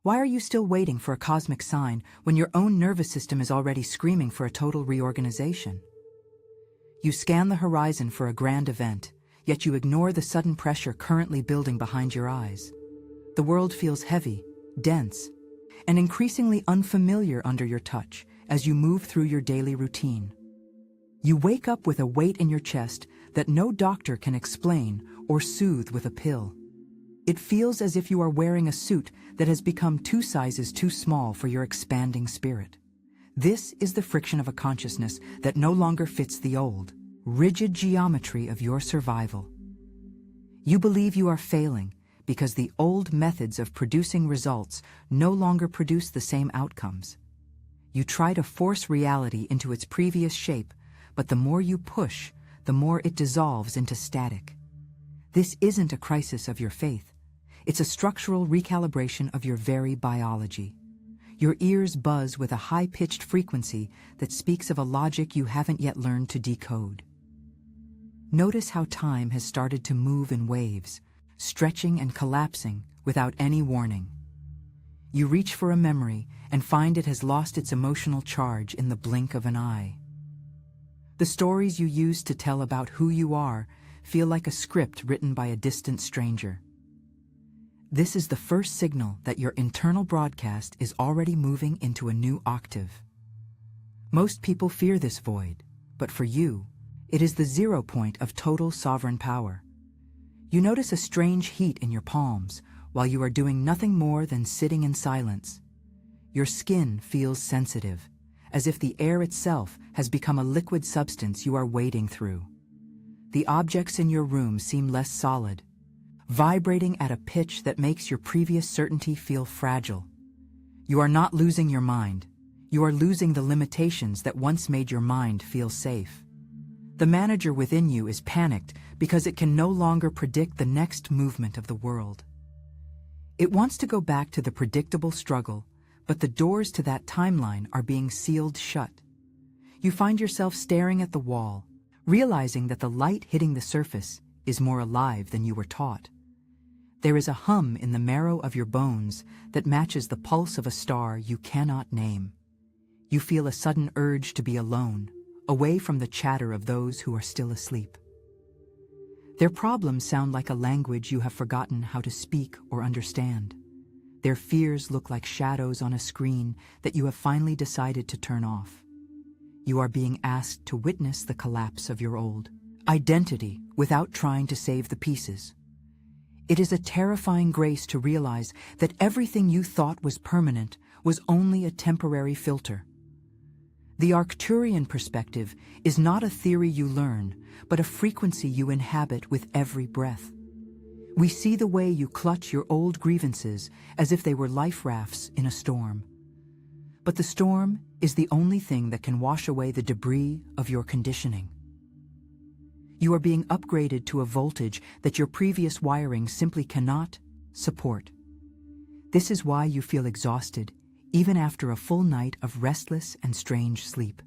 Why are you still waiting for a cosmic sign when your own nervous system is already screaming for a total reorganization? You scan the horizon for a grand event, yet you ignore the sudden pressure currently building behind your eyes. The world feels heavy, dense, and increasingly unfamiliar under your touch as you move through your daily routine. You wake up with a weight in your chest that no doctor can explain or soothe with a pill. It feels as if you are wearing a suit that has become 2 sizes too small for your expanding spirit. This is the friction of a consciousness that no longer fits the old, rigid geometry of your survival. You believe you are failing because the old methods of producing results no longer produce the same outcomes. You try to force reality into its previous shape, but the more you push, the more it dissolves into static. This isn't a crisis of your faith. It's a structural recalibration of your very biology. Your ears buzz with a high-pitched frequency that speaks of a logic you haven't yet learned to decode. Notice how time has started to move in waves, stretching and collapsing without any warning. You reach for a memory and find it has lost its emotional charge in the blink of an eye. The stories you used to tell about who you are feel like a script written by a distant stranger. This is the first signal that your internal broadcast is already moving into a new octave. Most people fear this void, but for you, it is the 0 point of total sovereign power. You notice a strange heat in your palms while you are doing nothing more than sitting in silence. Your skin feels sensitive, as if the air itself has become a liquid substance you are wading through. The objects in your room seem less solid, vibrating at a pitch that makes your previous certainty feel fragile. You are not losing your mind. You are losing the limitations that once made your mind feel safe. The manager within you is panicked because it can no longer predict the next movement of the world. It wants to go back to the predictable struggle, but the doors to that timeline are being sealed shut. You find yourself staring at the wall, realizing that the light hitting the surface is more alive than you were taught. There is a hum in the marrow of your bones that matches the pulse of a star you cannot name. You feel a sudden urge to be alone, away from the chatter of those who are still asleep. Their problems sound like a language you have forgotten how to speak or understand. Their fears look like shadows on a screen that you have finally decided to turn off. You are being asked to witness the collapse of your old identity without trying to save the pieces. It is a terrifying grace to realize that everything you thought was permanent was only a temporary filter. The Arcturian perspective is not a theory you learn, but a frequency you inhabit with every breath. We see the way you clutch your old grievances as if they were life rafts in a storm. But the storm is the only thing that can wash away the debris of your conditioning. You are being upgraded to a voltage that your previous wiring simply cannot support. This is why you feel exhausted, even after a full night of restless and strange sleep.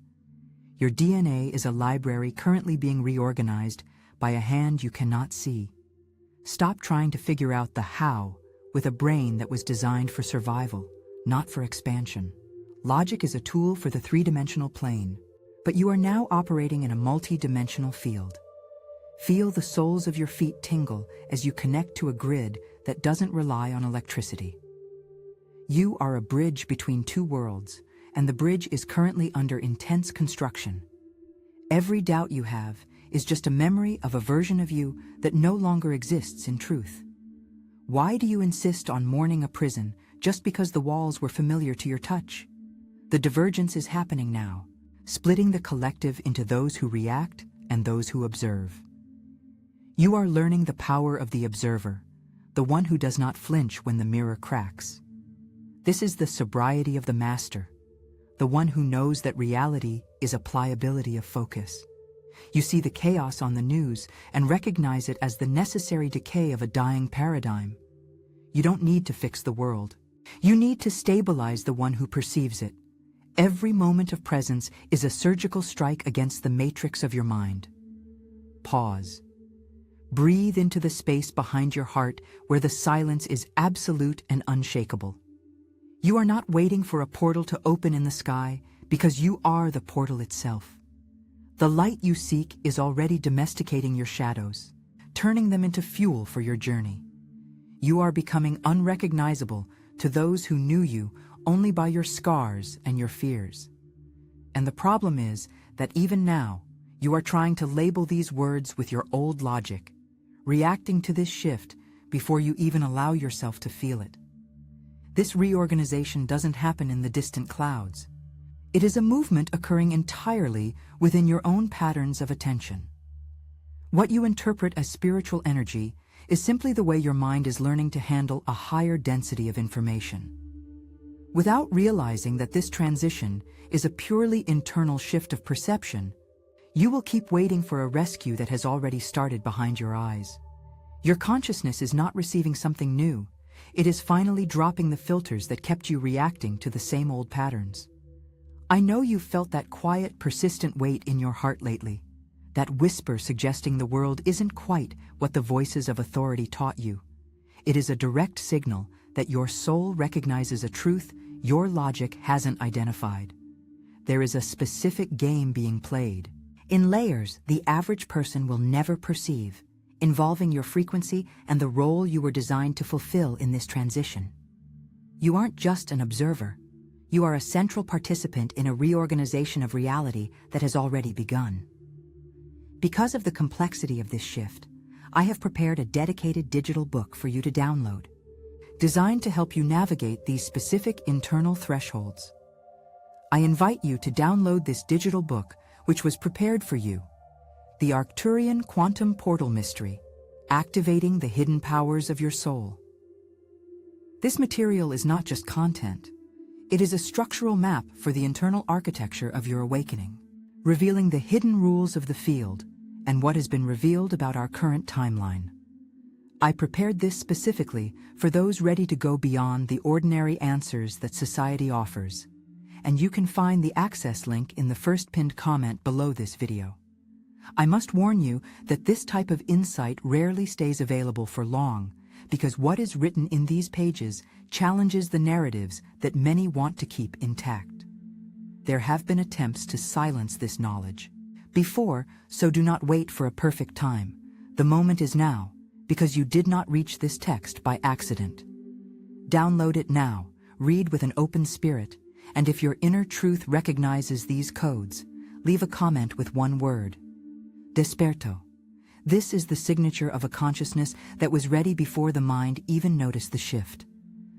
Your DNA is a library currently being reorganized by a hand you cannot see. Stop trying to figure out the how with a brain that was designed for survival, not for expansion. Logic is a tool for the 3-dimensional plane, but you are now operating in a multi-dimensional field. Feel the soles of your feet tingle as you connect to a grid that doesn't rely on electricity. You are a bridge between 2 worlds, and the bridge is currently under intense construction. Every doubt you have is just a memory of a version of you that no longer exists in truth. Why do you insist on mourning a prison just because the walls were familiar to your touch? The divergence is happening now, splitting the collective into those who react and those who observe. You are learning the power of the observer, the one who does not flinch when the mirror cracks. This is the sobriety of the master, the one who knows that reality is a pliability of focus. You see the chaos on the news and recognize it as the necessary decay of a dying paradigm. You don't need to fix the world. You need to stabilize the one who perceives it. Every moment of presence is a surgical strike against the matrix of your mind. Pause. Breathe into the space behind your heart where the silence is absolute and unshakable. You are not waiting for a portal to open in the sky, because you are the portal itself. The light you seek is already domesticating your shadows, turning them into fuel for your journey. You are becoming unrecognizable to those who knew you only by your scars and your fears. And the problem is that even now, you are trying to label these words with your old logic, reacting to this shift before you even allow yourself to feel it. This reorganization doesn't happen in the distant clouds. It is a movement occurring entirely within your own patterns of attention. What you interpret as spiritual energy is simply the way your mind is learning to handle a higher density of information. Without realizing that this transition is a purely internal shift of perception, you will keep waiting for a rescue that has already started behind your eyes. Your consciousness is not receiving something new. It is finally dropping the filters that kept you reacting to the same old patterns. I know you've felt that quiet, persistent weight in your heart lately, that whisper suggesting the world isn't quite what the voices of authority taught you. It is a direct signal that your soul recognizes a truth your logic hasn't identified. There is a specific game being played. In layers the average person will never perceive, involving your frequency and the role you were designed to fulfill in this transition. You aren't just an observer. You are a central participant in a reorganization of reality that has already begun. Because of the complexity of this shift, I have prepared a dedicated digital book for you to download, designed to help you navigate these specific internal thresholds. I invite you to download this digital book, which was prepared for you, The Arcturian Quantum Portal Mystery, Activating the Hidden Powers of Your Soul. This material is not just content. It is a structural map for the internal architecture of your awakening, revealing the hidden rules of the field and what has been revealed about our current timeline. I prepared this specifically for those ready to go beyond the ordinary answers that society offers, and you can find the access link in the first pinned comment below this video. I must warn you that this type of insight rarely stays available for long, because what is written in these pages challenges the narratives that many want to keep intact. There have been attempts to silence this knowledge before, so do not wait for a perfect time. The moment is now, because you did not reach this text by accident. Download it now, read with an open spirit, and if your inner truth recognizes these codes, leave a comment with one word: Desperto. This is the signature of a consciousness that was ready before the mind even noticed the shift.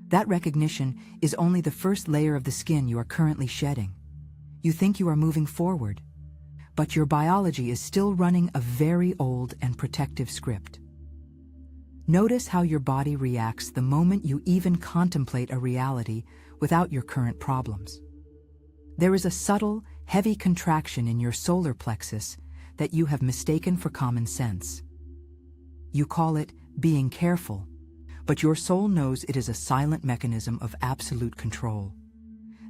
That recognition is only the first layer of the skin you are currently shedding. You think you are moving forward, but your biology is still running a very old and protective script. Notice how your body reacts the moment you even contemplate a reality without your current problems. There is a subtle, heavy contraction in your solar plexus that you have mistaken for common sense. You call it being careful, but your soul knows it is a silent mechanism of absolute control.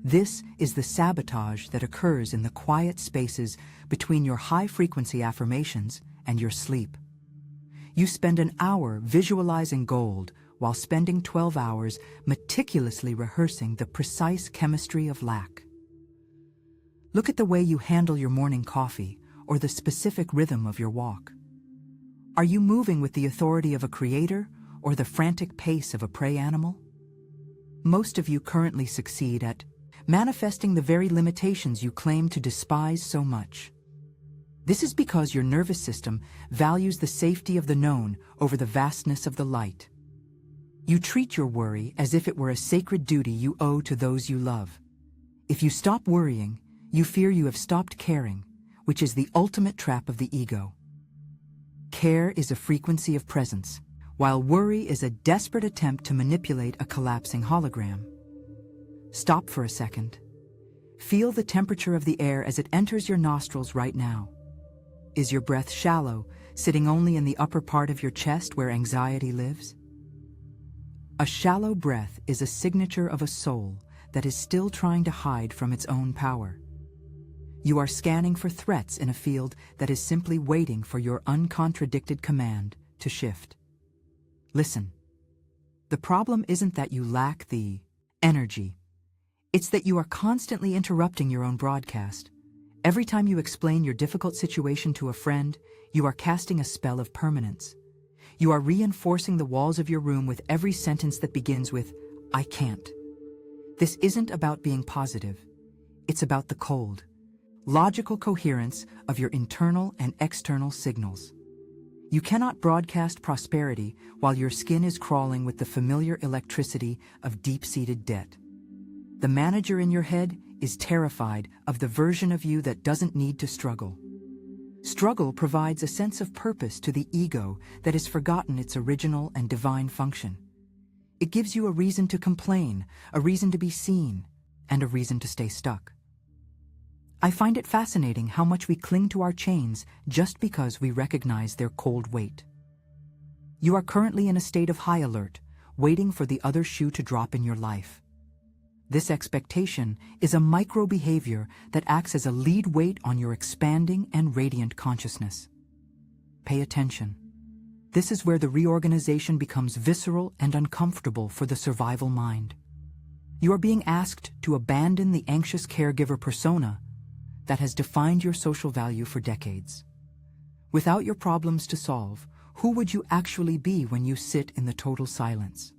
This is the sabotage that occurs in the quiet spaces between your high-frequency affirmations and your sleep. You spend an hour visualizing gold while spending 12 hours meticulously rehearsing the precise chemistry of lack. Look at the way you handle your morning coffee or the specific rhythm of your walk. Are you moving with the authority of a creator or the frantic pace of a prey animal? Most of you currently succeed at manifesting the very limitations you claim to despise so much. This is because your nervous system values the safety of the known over the vastness of the light. You treat your worry as if it were a sacred duty you owe to those you love. If you stop worrying, you fear you have stopped caring, which is the ultimate trap of the ego. Care is a frequency of presence, while worry is a desperate attempt to manipulate a collapsing hologram. Stop for a second. Feel the temperature of the air as it enters your nostrils right now. Is your breath shallow, sitting only in the upper part of your chest where anxiety lives? A shallow breath is a signature of a soul that is still trying to hide from its own power. You are scanning for threats in a field that is simply waiting for your uncontradicted command to shift. Listen. The problem isn't that you lack the energy It's that you are constantly interrupting your own broadcast. Every time you explain your difficult situation to a friend, you are casting a spell of permanence. You are reinforcing the walls of your room with every sentence that begins with, "I can't." This isn't about being positive. It's about the cold, logical coherence of your internal and external signals. You cannot broadcast prosperity while your skin is crawling with the familiar electricity of deep-seated debt. The manager in your head is terrified of the version of you that doesn't need to struggle. Struggle provides a sense of purpose to the ego that has forgotten its original and divine function. It gives you a reason to complain, a reason to be seen, and a reason to stay stuck. I find it fascinating how much we cling to our chains just because we recognize their cold weight. You are currently in a state of high alert, waiting for the other shoe to drop in your life. This expectation is a micro-behavior that acts as a lead weight on your expanding and radiant consciousness. Pay attention. This is where the reorganization becomes visceral and uncomfortable for the survival mind. You are being asked to abandon the anxious caregiver persona that has defined your social value for decades. Without your problems to solve, who would you actually be when you sit in the total silence?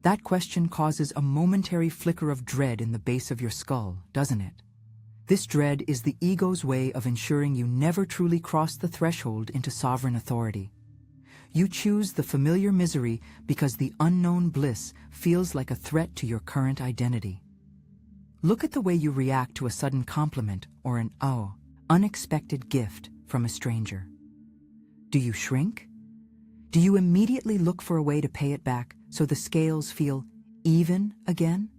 That question causes a momentary flicker of dread in the base of your skull, doesn't it? This dread is the ego's way of ensuring you never truly cross the threshold into sovereign authority. You choose the familiar misery because the unknown bliss feels like a threat to your current identity. Look at the way you react to a sudden compliment or an unexpected gift from a stranger. Do you shrink? Do you immediately look for a way to pay it back so the scales feel even again?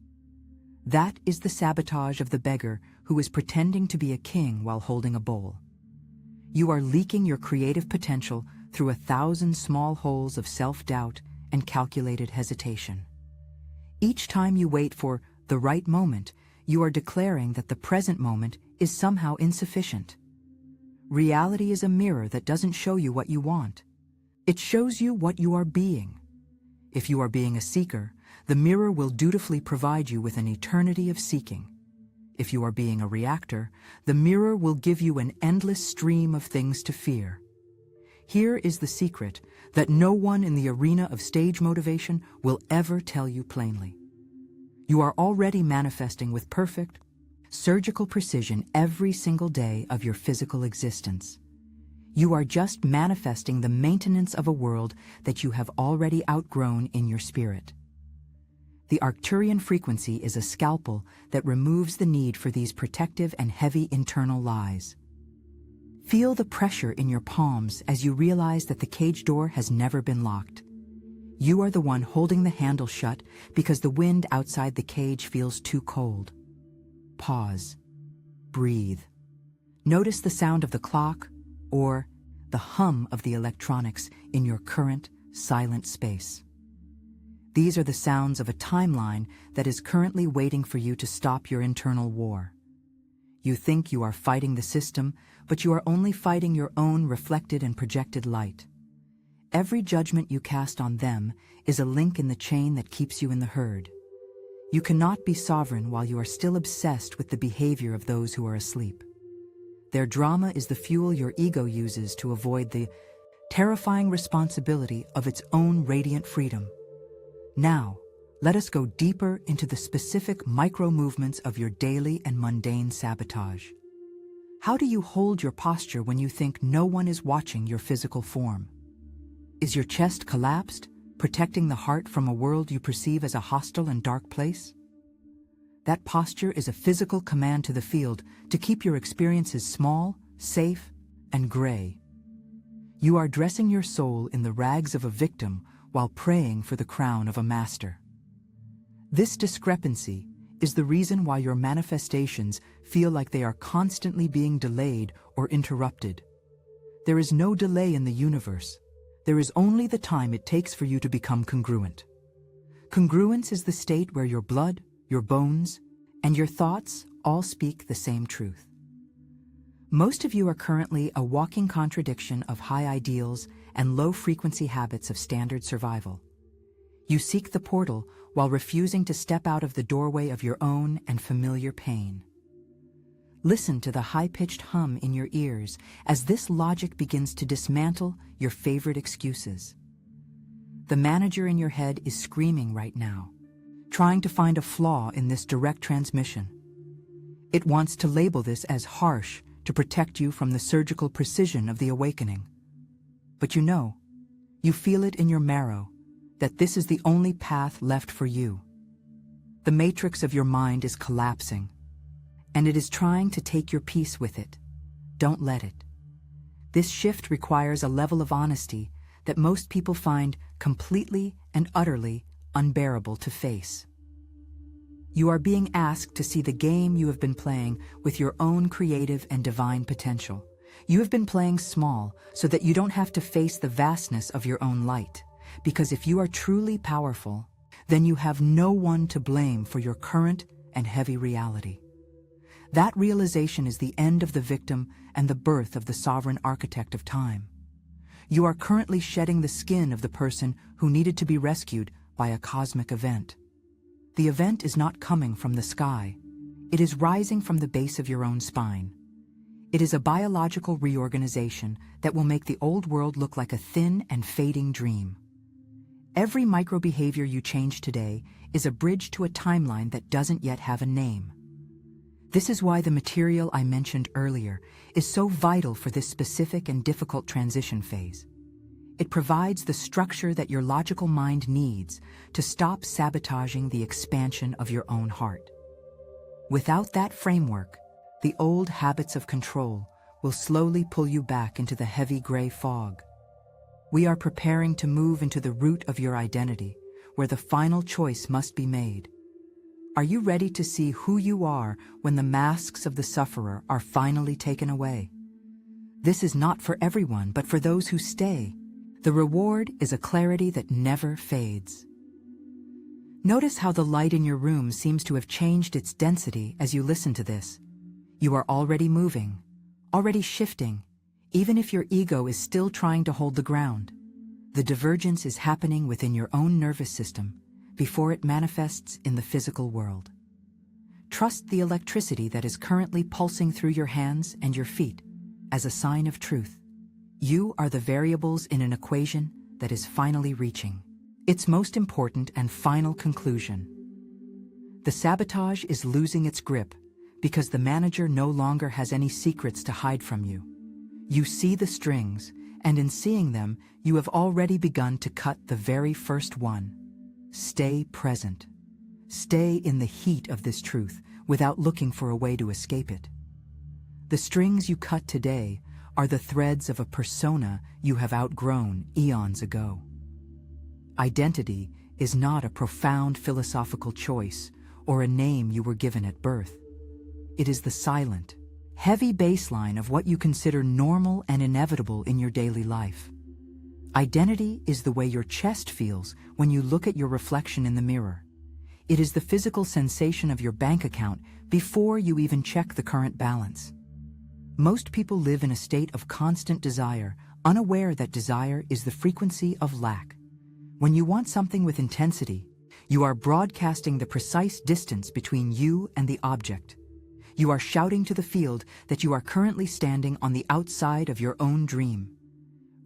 That is the sabotage of the beggar who is pretending to be a king while holding a bowl. You are leaking your creative potential through 1,000 small holes of self-doubt and calculated hesitation. Each time you wait for the right moment, you are declaring that the present moment is somehow insufficient. Reality is a mirror that doesn't show you what you want. It shows you what you are being. If you are being a seeker, the mirror will dutifully provide you with an eternity of seeking. If you are being a reactor, the mirror will give you an endless stream of things to fear. Here is the secret that no one in the arena of stage motivation will ever tell you plainly. You are already manifesting with perfect, surgical precision every single day of your physical existence. You are just manifesting the maintenance of a world that you have already outgrown in your spirit. The Arcturian frequency is a scalpel that removes the need for these protective and heavy internal lies. Feel the pressure in your palms as you realize that the cage door has never been locked. You are the one holding the handle shut because the wind outside the cage feels too cold. Pause. Breathe. Notice the sound of the clock or the hum of the electronics in your current silent space. These are the sounds of a timeline that is currently waiting for you to stop your internal war. You think you are fighting the system, but you are only fighting your own reflected and projected light. Every judgment you cast on them is a link in the chain that keeps you in the herd. You cannot be sovereign while you are still obsessed with the behavior of those who are asleep. Their drama is the fuel your ego uses to avoid the terrifying responsibility of its own radiant freedom. Now, let us go deeper into the specific micro-movements of your daily and mundane sabotage. How do you hold your posture when you think no one is watching your physical form? Is your chest collapsed, protecting the heart from a world you perceive as a hostile and dark place? That posture is a physical command to the field to keep your experiences small, safe, and gray. You are dressing your soul in the rags of a victim while praying for the crown of a master. This discrepancy is the reason why your manifestations feel like they are constantly being delayed or interrupted. There is no delay in the universe. There is only the time it takes for you to become congruent. Congruence is the state where your blood, your bones, and your thoughts all speak the same truth. Most of you are currently a walking contradiction of high ideals and low-frequency habits of standard survival. You seek the portal while refusing to step out of the doorway of your own and familiar pain. Listen to the high-pitched hum in your ears as this logic begins to dismantle your favorite excuses. The manager in your head is screaming right now, trying to find a flaw in this direct transmission. It wants to label this as harsh to protect you from the surgical precision of the awakening. But you feel it in your marrow, that this is the only path left for you. The matrix of your mind is collapsing, and it is trying to take your peace with it. Don't let it. This shift requires a level of honesty that most people find completely and utterly unbearable to face. You are being asked to see the game you have been playing with your own creative and divine potential. You have been playing small so that you don't have to face the vastness of your own light. Because if you are truly powerful, then you have no one to blame for your current and heavy reality. That realization is the end of the victim and the birth of the sovereign architect of time. You are currently shedding the skin of the person who needed to be rescued by a cosmic event. The event is not coming from the sky. It is rising from the base of your own spine. It is a biological reorganization that will make the old world look like a thin and fading dream. Every micro-behavior you change today is a bridge to a timeline that doesn't yet have a name. This is why the material I mentioned earlier is so vital for this specific and difficult transition phase. It provides the structure that your logical mind needs to stop sabotaging the expansion of your own heart. Without that framework, the old habits of control will slowly pull you back into the heavy gray fog. We are preparing to move into the root of your identity, where the final choice must be made. Are you ready to see who you are when the masks of the sufferer are finally taken away? This is not for everyone, but for those who stay. The reward is a clarity that never fades. Notice how the light in your room seems to have changed its density as you listen to this. You are already moving, already shifting, even if your ego is still trying to hold the ground. The divergence is happening within your own nervous system before it manifests in the physical world. Trust the electricity that is currently pulsing through your hands and your feet as a sign of truth. You are the variables in an equation that is finally reaching its most important and final conclusion. The sabotage is losing its grip because the manager no longer has any secrets to hide from you. You see the strings, and in seeing them, you have already begun to cut the very first one. Stay present. Stay in the heat of this truth without looking for a way to escape it. The strings you cut today are the threads of a persona you have outgrown eons ago. Identity is not a profound philosophical choice or a name you were given at birth. It is the silent, heavy baseline of what you consider normal and inevitable in your daily life. Identity is the way your chest feels when you look at your reflection in the mirror. It is the physical sensation of your bank account before you even check the current balance. Most people live in a state of constant desire, unaware that desire is the frequency of lack. When you want something with intensity, you are broadcasting the precise distance between you and the object. You are shouting to the field that you are currently standing on the outside of your own dream.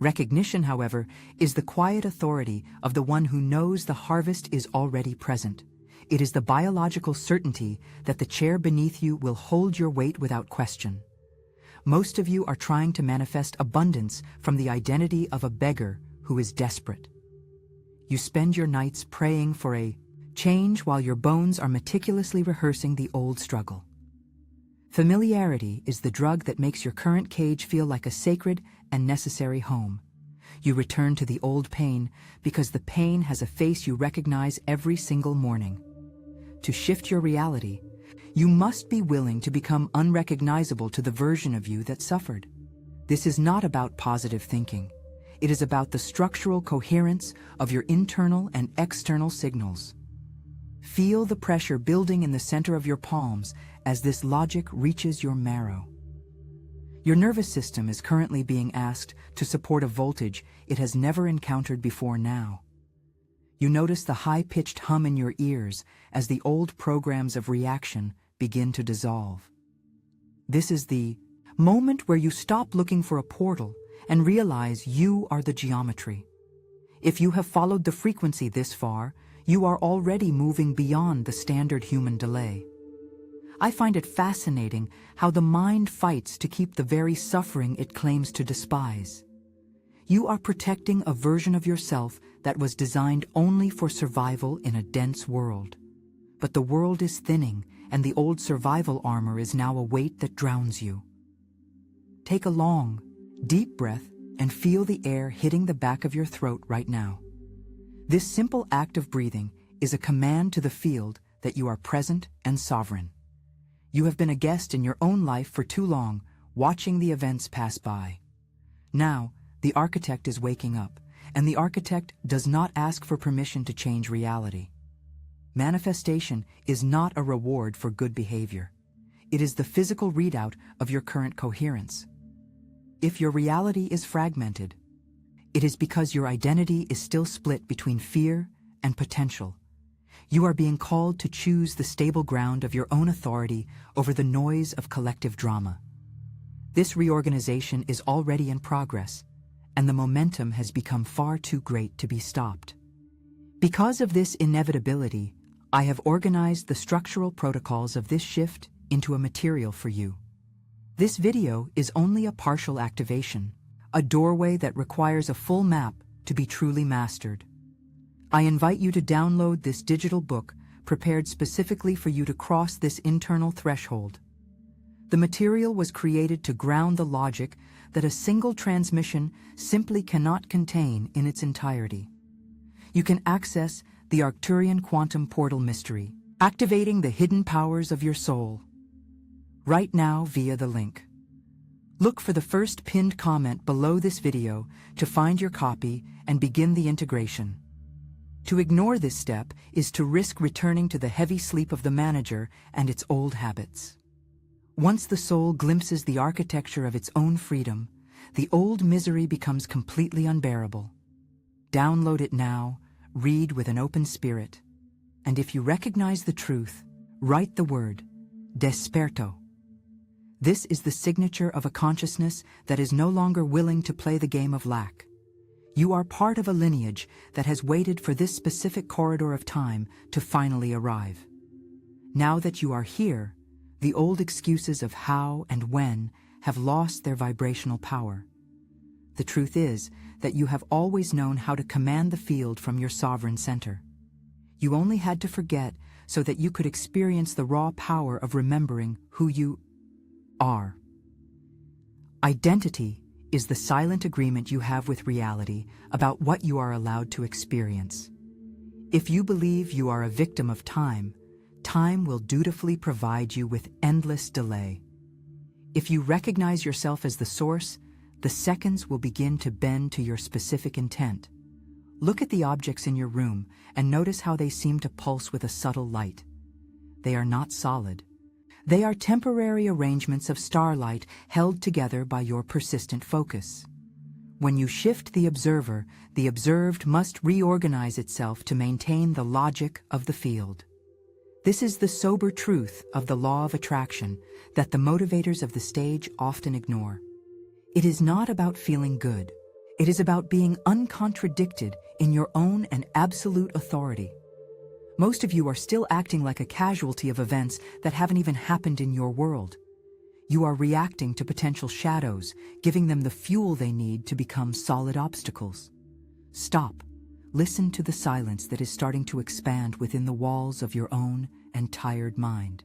Recognition, however, is the quiet authority of the one who knows the harvest is already present. It is the biological certainty that the chair beneath you will hold your weight without question. Most of you are trying to manifest abundance from the identity of a beggar who is desperate. You spend your nights praying for a change while your bones are meticulously rehearsing the old struggle. Familiarity is the drug that makes your current cage feel like a sacred and necessary home. You return to the old pain because the pain has a face you recognize every single morning. To shift your reality, you must be willing to become unrecognizable to the version of you that suffered. This is not about positive thinking. It is about the structural coherence of your internal and external signals. Feel the pressure building in the center of your palms as this logic reaches your marrow. Your nervous system is currently being asked to support a voltage it has never encountered before now. You notice the high-pitched hum in your ears as the old programs of reaction begin to dissolve. This is the moment where you stop looking for a portal and realize you are the geometry. If you have followed the frequency this far, you are already moving beyond the standard human delay. I find it fascinating how the mind fights to keep the very suffering it claims to despise. You are protecting a version of yourself that was designed only for survival in a dense world. But the world is thinning, and the old survival armor is now a weight that drowns you. Take a long, deep breath and feel the air hitting the back of your throat right now. This simple act of breathing is a command to the field that you are present and sovereign. You have been a guest in your own life for too long, watching the events pass by. Now, the architect is waking up, and the architect does not ask for permission to change reality. Manifestation is not a reward for good behavior. It is the physical readout of your current coherence. If your reality is fragmented, it is because your identity is still split between fear and potential. You are being called to choose the stable ground of your own authority over the noise of collective drama. This reorganization is already in progress, and the momentum has become far too great to be stopped. Because of this inevitability, I have organized the structural protocols of this shift into a material for you. This video is only a partial activation, a doorway that requires a full map to be truly mastered. I invite you to download this digital book prepared specifically for you to cross this internal threshold. The material was created to ground the logic that a single transmission simply cannot contain in its entirety. You can access the Arcturian quantum portal mystery, activating the hidden powers of your soul, right now via the link. Look for the first pinned comment below this video to find your copy and begin the integration. To ignore this step is to risk returning to the heavy sleep of the manager and its old habits. Once the soul glimpses the architecture of its own freedom, the old misery becomes completely unbearable. Download it now, read with an open spirit, and if you recognize the truth, write the word, desperto. This is the signature of a consciousness that is no longer willing to play the game of lack. You are part of a lineage that has waited for this specific corridor of time to finally arrive. Now that you are here, the old excuses of how and when have lost their vibrational power. The truth is that you have always known how to command the field from your sovereign center. You only had to forget so that you could experience the raw power of remembering who you are. Identity is the silent agreement you have with reality about what you are allowed to experience. If you believe you are a victim of time, time will dutifully provide you with endless delay. If you recognize yourself as the source, the seconds will begin to bend to your specific intent. Look at the objects in your room and notice how they seem to pulse with a subtle light. They are not solid. They are temporary arrangements of starlight held together by your persistent focus. When you shift the observer, the observed must reorganize itself to maintain the logic of the field. This is the sober truth of the law of attraction that the motivators of the stage often ignore. It is not about feeling good. It is about being uncontradicted in your own and absolute authority. Most of you are still acting like a casualty of events that haven't even happened in your world. You are reacting to potential shadows, giving them the fuel they need to become solid obstacles. Stop. Listen to the silence that is starting to expand within the walls of your own and tired mind.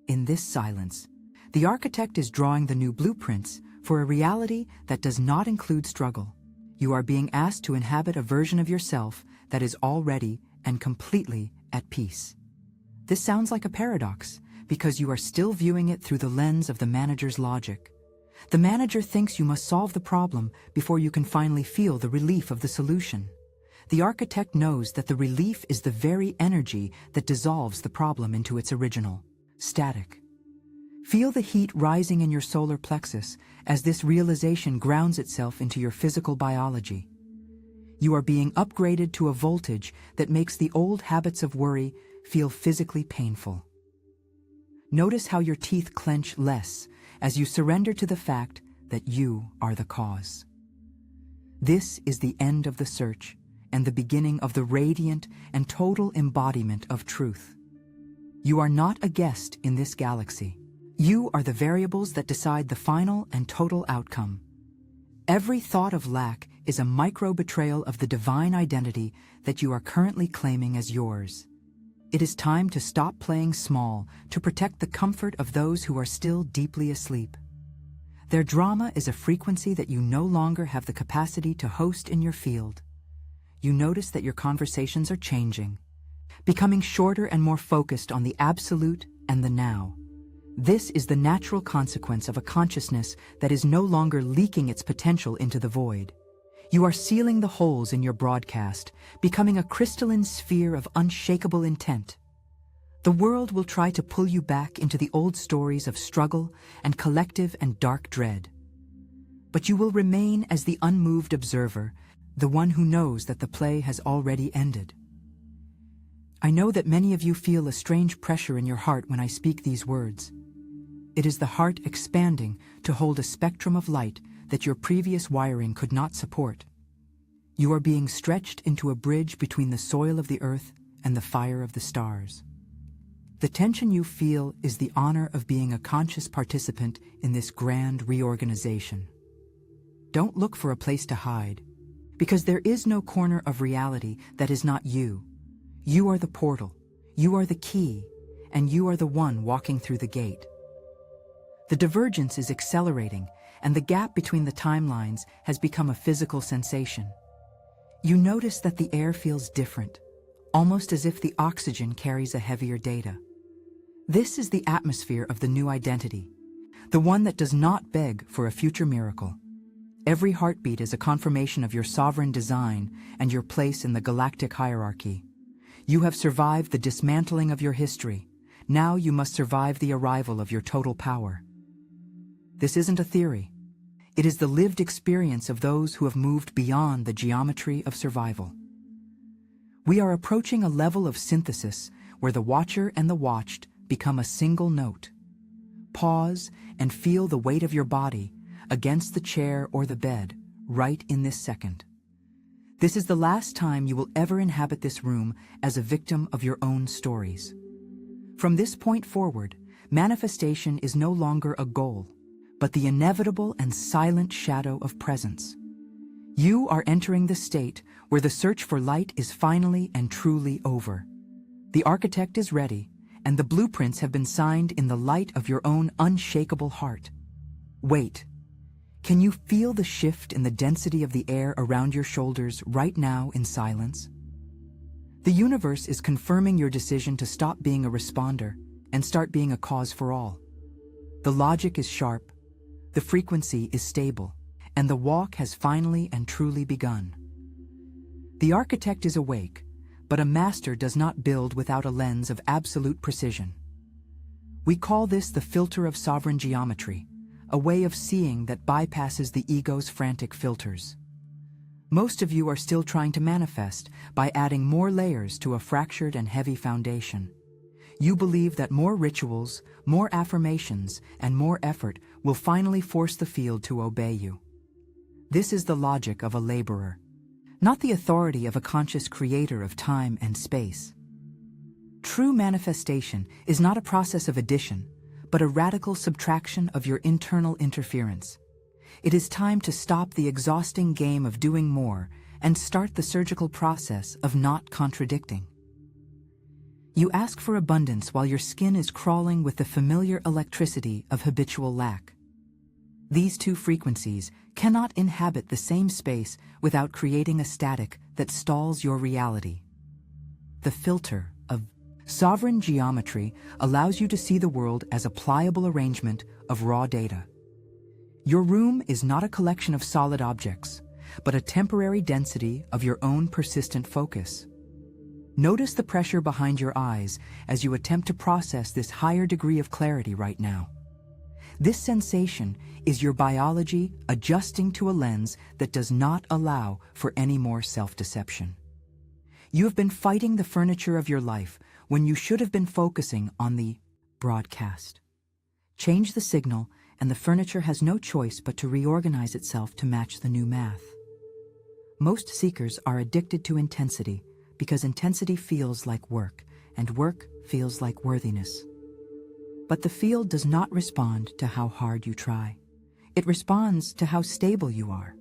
In this silence, the architect is drawing the new blueprints for a reality that does not include struggle. You are being asked to inhabit a version of yourself that is already and completely at peace. This sounds like a paradox because you are still viewing it through the lens of the manager's logic. The manager thinks you must solve the problem before you can finally feel the relief of the solution. The architect knows that the relief is the very energy that dissolves the problem into its original, static. Feel the heat rising in your solar plexus as this realization grounds itself into your physical biology. You are being upgraded to a voltage that makes the old habits of worry feel physically painful. Notice how your teeth clench less as you surrender to the fact that you are the cause. This is the end of the search and the beginning of the radiant and total embodiment of truth. You are not a guest in this galaxy. You are the variables that decide the final and total outcome. Every thought of lack is a micro-betrayal of the divine identity that you are currently claiming as yours. It is time to stop playing small to protect the comfort of those who are still deeply asleep. Their drama is a frequency that you no longer have the capacity to host in your field. You notice that your conversations are changing, becoming shorter and more focused on the absolute and the now. This is the natural consequence of a consciousness that is no longer leaking its potential into the void. You are sealing the holes in your broadcast, becoming a crystalline sphere of unshakable intent. The world will try to pull you back into the old stories of struggle and collective and dark dread. But you will remain as the unmoved observer, the one who knows that the play has already ended. I know that many of you feel a strange pressure in your heart when I speak these words. It is the heart expanding to hold a spectrum of light that your previous wiring could not support. You are being stretched into a bridge between the soil of the earth and the fire of the stars. The tension you feel is the honor of being a conscious participant in this grand reorganization. Don't look for a place to hide, because there is no corner of reality that is not you. You are the portal, you are the key, and you are the one walking through the gate. The divergence is accelerating, and the gap between the timelines has become a physical sensation. You notice that the air feels different, almost as if the oxygen carries a heavier data. This is the atmosphere of the new identity, the one that does not beg for a future miracle. Every heartbeat is a confirmation of your sovereign design and your place in the galactic hierarchy. You have survived the dismantling of your history. Now you must survive the arrival of your total power. This isn't a theory. It is the lived experience of those who have moved beyond the geometry of survival. We are approaching a level of synthesis where the watcher and the watched become a single note. Pause and feel the weight of your body against the chair or the bed right in this second. This is the last time you will ever inhabit this room as a victim of your own stories. From this point forward, manifestation is no longer a goal, but the inevitable and silent shadow of presence. You are entering the state where the search for light is finally and truly over. The architect is ready, and the blueprints have been signed in the light of your own unshakable heart. Wait. Can you feel the shift in the density of the air around your shoulders right now in silence? The universe is confirming your decision to stop being a responder and start being a cause for all. The logic is sharp, the frequency is stable, and the walk has finally and truly begun. The architect is awake, but a master does not build without a lens of absolute precision. We call this the filter of sovereign geometry, a way of seeing that bypasses the ego's frantic filters. Most of you are still trying to manifest by adding more layers to a fractured and heavy foundation. You believe that more rituals, more affirmations, and more effort will finally force the field to obey you. This is the logic of a laborer, not the authority of a conscious creator of time and space. True manifestation is not a process of addition, but a radical subtraction of your internal interference. It is time to stop the exhausting game of doing more and start the surgical process of not contradicting. You ask for abundance while your skin is crawling with the familiar electricity of habitual lack. These two frequencies cannot inhabit the same space without creating a static that stalls your reality. The filter of sovereign geometry allows you to see the world as a pliable arrangement of raw data. Your room is not a collection of solid objects, but a temporary density of your own persistent focus. Notice the pressure behind your eyes as you attempt to process this higher degree of clarity right now. This sensation is your biology adjusting to a lens that does not allow for any more self-deception. You have been fighting the furniture of your life when you should have been focusing on the broadcast. Change the signal, and the furniture has no choice but to reorganize itself to match the new math. Most seekers are addicted to intensity because intensity feels like work, and work feels like worthiness. But the field does not respond to how hard you try. It responds to how stable you are.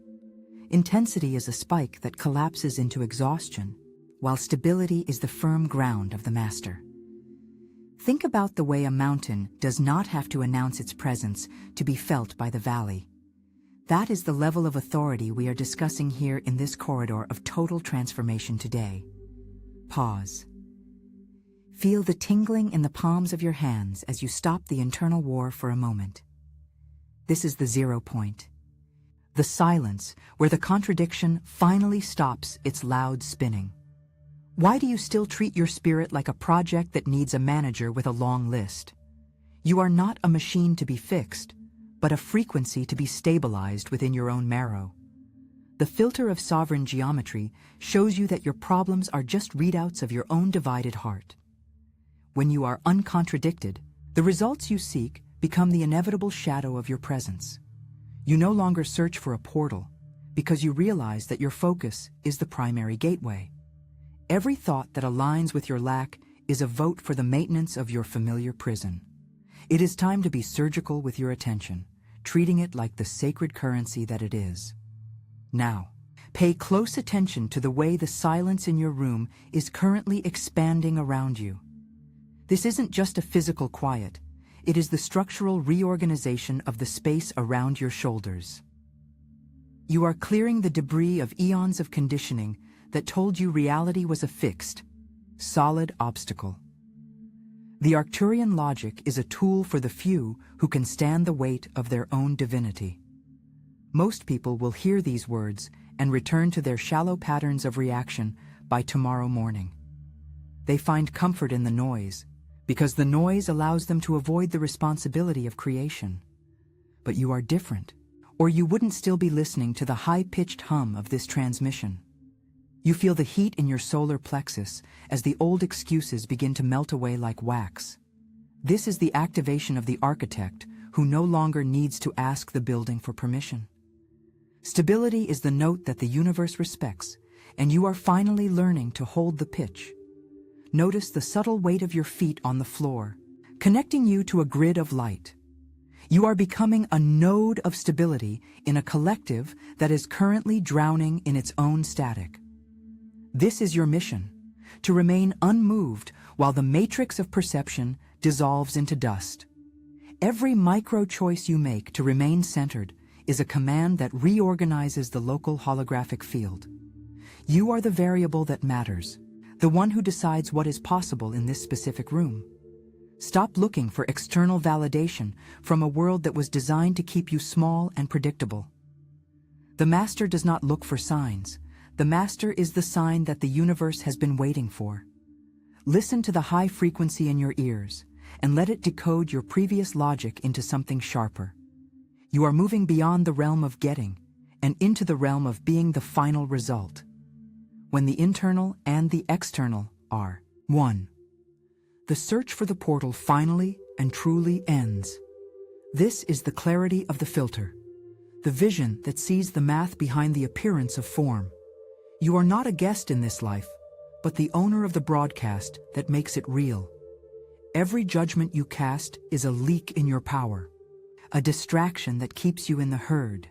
Intensity is a spike that collapses into exhaustion, while stability is the firm ground of the master. Think about the way a mountain does not have to announce its presence to be felt by the valley. That is the level of authority we are discussing here in this corridor of total transformation today. Pause. Feel the tingling in the palms of your hands as you stop the internal war for a moment. This is the 0 point. The silence where the contradiction finally stops its loud spinning. Why do you still treat your spirit like a project that needs a manager with a long list? You are not a machine to be fixed, but a frequency to be stabilized within your own marrow. The filter of sovereign geometry shows you that your problems are just readouts of your own divided heart. When you are uncontradicted, the results you seek become the inevitable shadow of your presence. You no longer search for a portal, because you realize that your focus is the primary gateway. Every thought that aligns with your lack is a vote for the maintenance of your familiar prison. It is time to be surgical with your attention, treating it like the sacred currency that it is. Now, pay close attention to the way the silence in your room is currently expanding around you. This isn't just a physical quiet, it is the structural reorganization of the space around your shoulders. You are clearing the debris of eons of conditioning that told you reality was a fixed, solid obstacle. The Arcturian logic is a tool for the few who can stand the weight of their own divinity. Most people will hear these words and return to their shallow patterns of reaction by tomorrow morning. They find comfort in the noise, because the noise allows them to avoid the responsibility of creation. But you are different, or you wouldn't still be listening to the high-pitched hum of this transmission. You feel the heat in your solar plexus as the old excuses begin to melt away like wax. This is the activation of the architect who no longer needs to ask the building for permission. Stability is the note that the universe respects, and you are finally learning to hold the pitch. Notice the subtle weight of your feet on the floor, connecting you to a grid of light. You are becoming a node of stability in a collective that is currently drowning in its own static. This is your mission, to remain unmoved while the matrix of perception dissolves into dust. Every micro-choice you make to remain centered is a command that reorganizes the local holographic field. You are the variable that matters, the one who decides what is possible in this specific room. Stop looking for external validation from a world that was designed to keep you small and predictable. The master does not look for signs. The master is the sign that the universe has been waiting for. Listen to the high frequency in your ears, and let it decode your previous logic into something sharper. You are moving beyond the realm of getting, and into the realm of being the final result. When the internal and the external are one, the search for the portal finally and truly ends. This is the clarity of the filter, the vision that sees the math behind the appearance of form. You are not a guest in this life, but the owner of the broadcast that makes it real. Every judgment you cast is a leak in your power, a distraction that keeps you in the herd.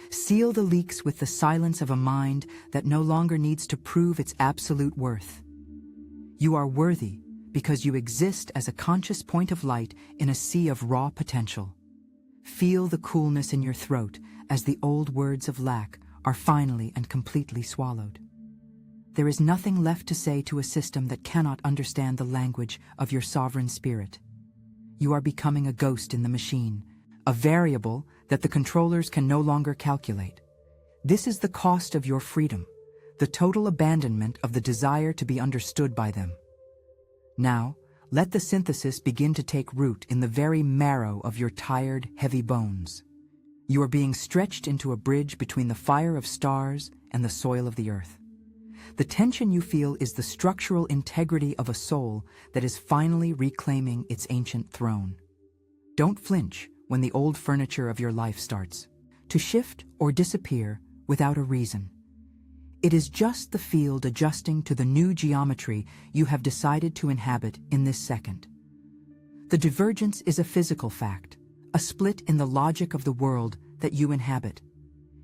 Seal the leaks with the silence of a mind that no longer needs to prove its absolute worth. You are worthy because you exist as a conscious point of light in a sea of raw potential. Feel the coolness in your throat as the old words of lack are finally and completely swallowed. There is nothing left to say to a system that cannot understand the language of your sovereign spirit. You are becoming a ghost in the machine, a variable that the controllers can no longer calculate. This is the cost of your freedom, the total abandonment of the desire to be understood by them. Now, Let the synthesis begin to take root in the very marrow of your tired, heavy bones. You are being stretched into a bridge between the fire of stars and the soil of the earth. The tension you feel is the structural integrity of a soul that is finally reclaiming its ancient throne. Don't flinch when the old furniture of your life starts to shift or disappear without a reason. It is just the field adjusting to the new geometry you have decided to inhabit in this second. The divergence is a physical fact, a split in the logic of the world that you inhabit.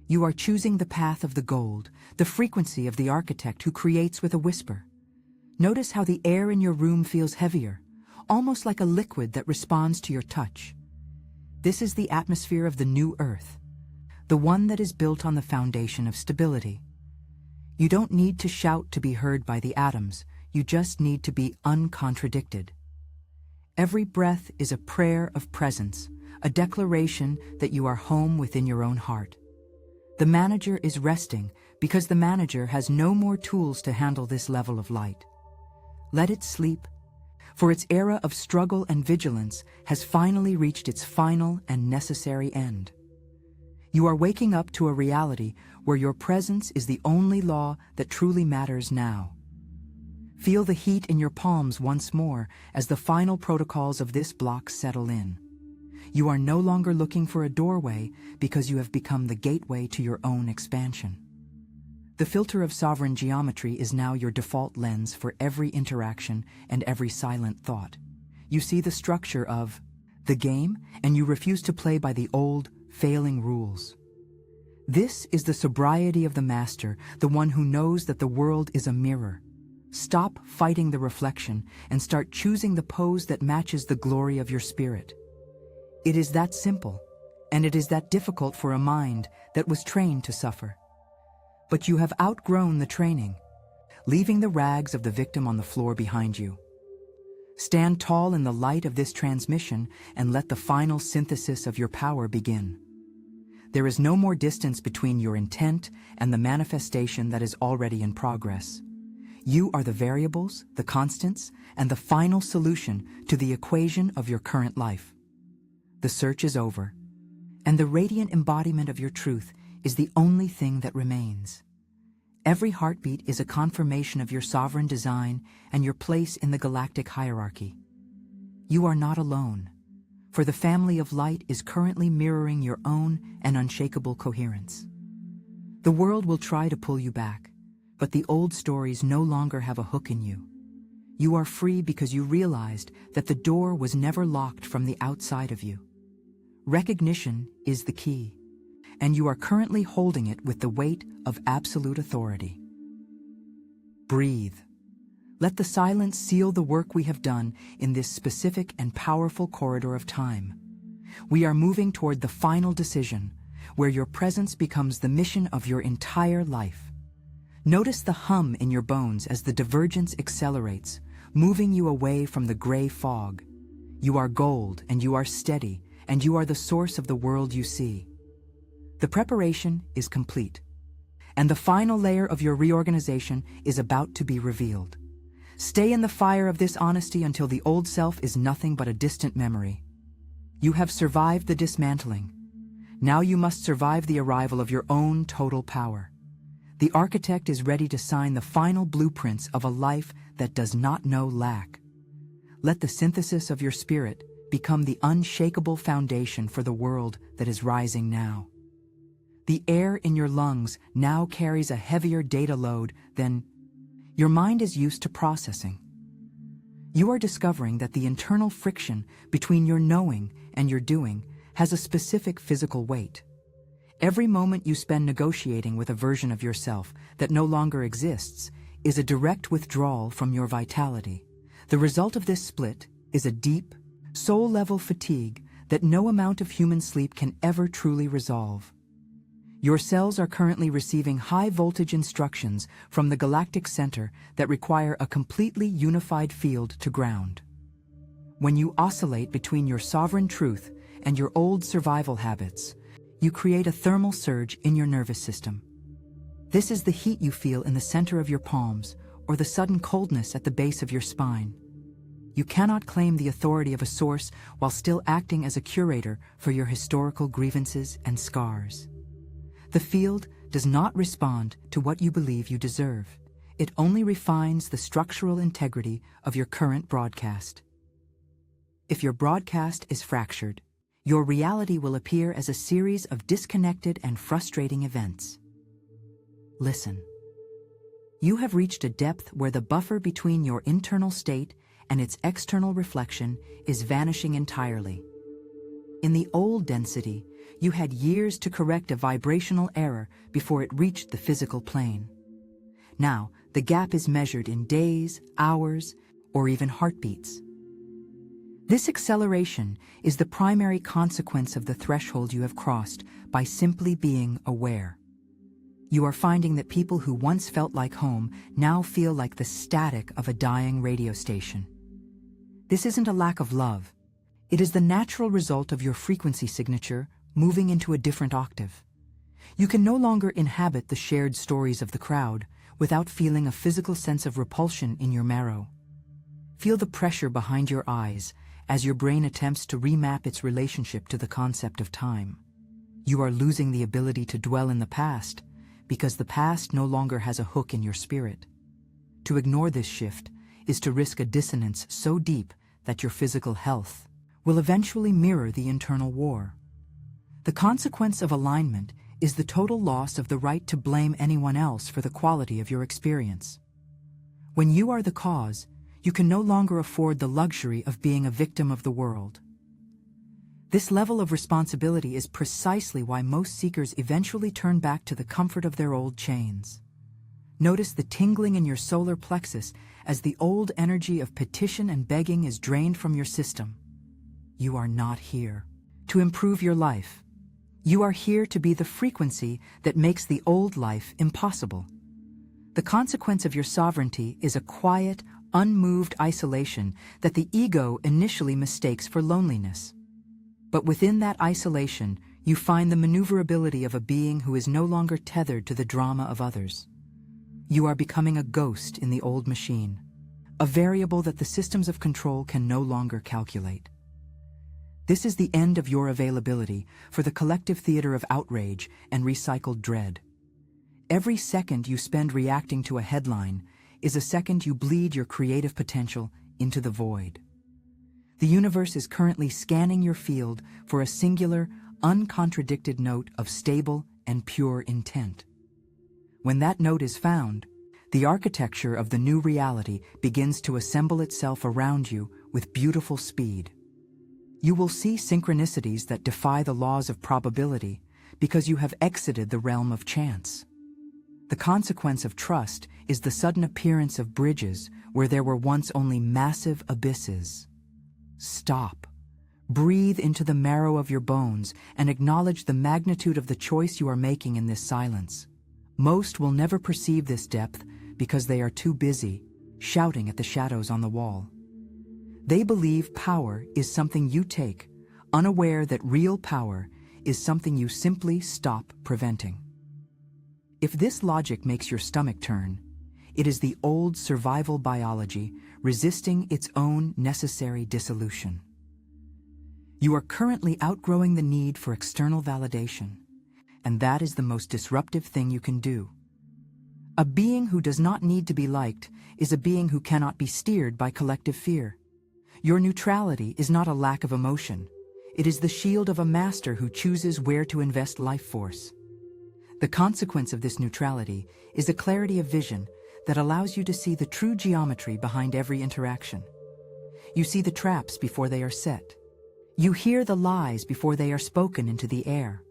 You are choosing the path of the gold, the frequency of the architect who creates with a whisper. Notice how the air in your room feels heavier, almost like a liquid that responds to your touch. This is the atmosphere of the new earth, the one that is built on the foundation of stability. You don't need to shout to be heard by the atoms, you just need to be uncontradicted. Every breath is a prayer of presence, a declaration that you are home within your own heart. The manager is resting because the manager has no more tools to handle this level of light. Let it sleep, for its era of struggle and vigilance has finally reached its final and necessary end. You are waking up to a reality where your presence is the only law that truly matters now. Feel the heat in your palms once more as the final protocols of this block settle in. You are no longer looking for a doorway because you have become the gateway to your own expansion. The filter of sovereign geometry is now your default lens for every interaction and every silent thought. You see the structure of the game, and you refuse to play by the old, failing rules. This is the sobriety of the master, the one who knows that the world is a mirror. Stop fighting the reflection and start choosing the pose that matches the glory of your spirit. It is that simple, and it is that difficult for a mind that was trained to suffer. But you have outgrown the training, leaving the rags of the victim on the floor behind you. Stand tall in the light of this transmission and let the final synthesis of your power begin. There is no more distance between your intent and the manifestation that is already in progress. You are the variables, the constants, and the final solution to the equation of your current life. The search is over, and the radiant embodiment of your truth is the only thing that remains. Every heartbeat is a confirmation of your sovereign design and your place in the galactic hierarchy. You are not alone, for the family of light is currently mirroring your own and unshakable coherence. The world will try to pull you back, but the old stories no longer have a hook in you. You are free because you realized that the door was never locked from the outside of you. Recognition is the key, and you are currently holding it with the weight of absolute authority. Breathe. Let the silence seal the work we have done in this specific and powerful corridor of time. We are moving toward the final decision, where your presence becomes the mission of your entire life. Notice the hum in your bones as the divergence accelerates, moving you away from the gray fog. You are gold, and you are steady, and you are the source of the world you see. The preparation is complete, and the final layer of your reorganization is about to be revealed. Stay in the fire of this honesty until the old self is nothing but a distant memory. You have survived the dismantling. Now you must survive the arrival of your own total power. The architect is ready to sign the final blueprints of a life that does not know lack. Let the synthesis of your spirit become the unshakable foundation for the world that is rising now. The air in your lungs now carries a heavier data load than your mind is used to processing. You are discovering that the internal friction between your knowing and your doing has a specific physical weight. Every moment you spend negotiating with a version of yourself that no longer exists is a direct withdrawal from your vitality. The result of this split is a deep, soul-level fatigue that no amount of human sleep can ever truly resolve. Your cells are currently receiving high-voltage instructions from the galactic center that require a completely unified field to ground. When you oscillate between your sovereign truth and your old survival habits, you create a thermal surge in your nervous system. This is the heat you feel in the center of your palms or the sudden coldness at the base of your spine. You cannot claim the authority of a source while still acting as a curator for your historical grievances and scars. The field does not respond to what you believe you deserve. It only refines the structural integrity of your current broadcast. If your broadcast is fractured, your reality will appear as a series of disconnected and frustrating events. Listen. You have reached a depth where the buffer between your internal state and its external reflection is vanishing entirely. In the old density, you had years to correct a vibrational error before it reached the physical plane. Now, the gap is measured in days, hours, or even heartbeats. This acceleration is the primary consequence of the threshold you have crossed by simply being aware. You are finding that people who once felt like home now feel like the static of a dying radio station. This isn't a lack of love. It is the natural result of your frequency signature moving into a different octave. You can no longer inhabit the shared stories of the crowd without feeling a physical sense of repulsion in your marrow. Feel the pressure behind your eyes as your brain attempts to remap its relationship to the concept of time. You are losing the ability to dwell in the past because the past no longer has a hook in your spirit. To ignore this shift is to risk a dissonance so deep that your physical health will eventually mirror the internal war. The consequence of alignment is the total loss of the right to blame anyone else for the quality of your experience. When you are the cause, you can no longer afford the luxury of being a victim of the world. This level of responsibility is precisely why most seekers eventually turn back to the comfort of their old chains. Notice the tingling in your solar plexus as the old energy of petition and begging is drained from your system. You are not here to improve your life. You are here to be the frequency that makes the old life impossible. The consequence of your sovereignty is a quiet, unmoved isolation that the ego initially mistakes for loneliness. But within that isolation, you find the maneuverability of a being who is no longer tethered to the drama of others. You are becoming a ghost in the old machine, a variable that the systems of control can no longer calculate. This is the end of your availability for the collective theater of outrage and recycled dread. Every second you spend reacting to a headline is a second you bleed your creative potential into the void. The universe is currently scanning your field for a singular, uncontradicted note of stable and pure intent. When that note is found, the architecture of the new reality begins to assemble itself around you with beautiful speed. You will see synchronicities that defy the laws of probability because you have exited the realm of chance. The consequence of trust is the sudden appearance of bridges where there were once only massive abysses. Stop. Breathe into the marrow of your bones and acknowledge the magnitude of the choice you are making in this silence. Most will never perceive this depth because they are too busy shouting at the shadows on the wall. They believe power is something you take, unaware that real power is something you simply stop preventing. If this logic makes your stomach turn, it is the old survival biology resisting its own necessary dissolution. You are currently outgrowing the need for external validation, and that is the most disruptive thing you can do. A being who does not need to be liked is a being who cannot be steered by collective fear. Your neutrality is not a lack of emotion. It is the shield of a master who chooses where to invest life force. The consequence of this neutrality is a clarity of vision that allows you to see the true geometry behind every interaction. You see the traps before they are set. You hear the lies before they are spoken into the air.